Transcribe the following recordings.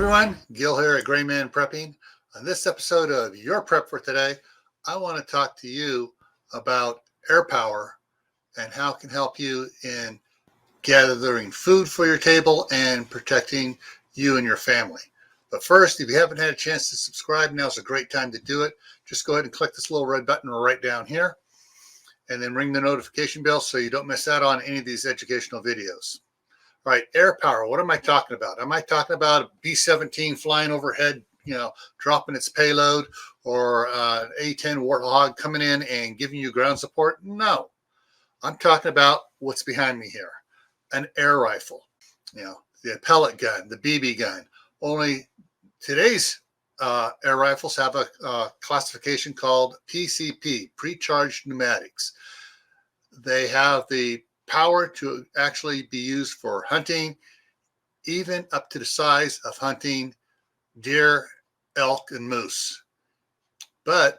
everyone, Gil here at GrayManPrepping. On this episode of Your Prep for Today, I want to talk to you about air power and how it can help you in gathering food for your table and protecting you and your family. But first, if you haven't had a chance to subscribe, now's a great time to do it. Just go ahead and click this little red button right down here and then ring the notification bell so you don't miss out on any of these educational videos. All right, air power. What am I talking about? Am I talking about a B-17 flying overhead, dropping its payload, or an A-10 Warthog coming in and giving you ground support? No. I'm talking about what's behind me here, an air rifle. The pellet gun, the BB gun. Only today's air rifles have a classification called PCP, pre-charged pneumatics. They have the power to actually be used for hunting, even up to the size of hunting deer, elk, and moose. But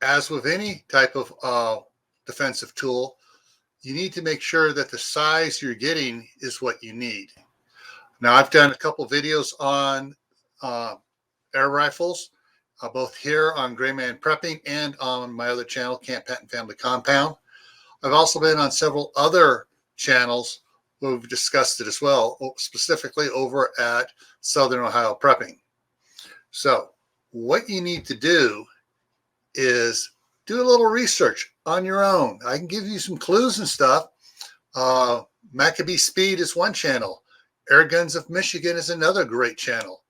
as with any type of defensive tool, you need to make sure that the size you're getting is what you need. Now, I've done a couple videos on air rifles, both here on GrayManPrepping and on my other channel, Camp Pet and Family Compound. I've also been on several other channels where we've discussed it as well, specifically over at Southern Ohio Prepping. So what you need to do is do a little research on your own. I can give you some clues and stuff. Maccabee Speed is one channel. Air Guns of Michigan is another great channel.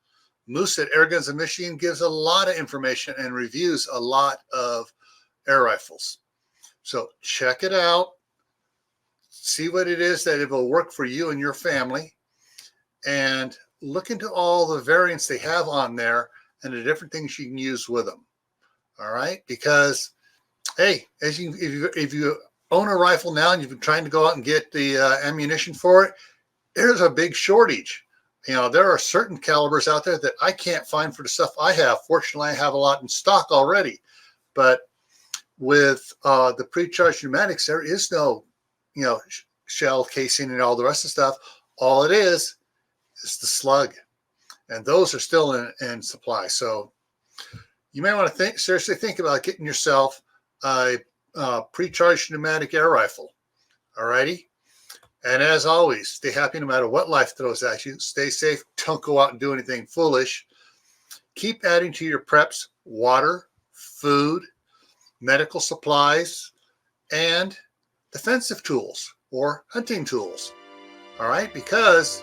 Moose at Air Guns of Michigan gives a lot of information and reviews a lot of air rifles. So check it out, see what it is that it will work for you and your family, and look into all the variants they have on there and the different things you can use with them. All right, because hey, if you own a rifle now and you've been trying to go out and get the ammunition for it, there's a big shortage. There are certain calibers out there that I can't find for the stuff I have. Fortunately, I have a lot in stock already, but with the pre-charged pneumatics, there is no, shell casing and all the rest of the stuff. All it is the slug, and those are still in supply. So you may want to seriously think about getting yourself a pre-charged pneumatic air rifle. All righty. And as always, stay happy no matter what life throws at you. Stay safe. Don't go out and do anything foolish. Keep adding to your preps water, food, medical supplies, and defensive tools or hunting tools. All right, because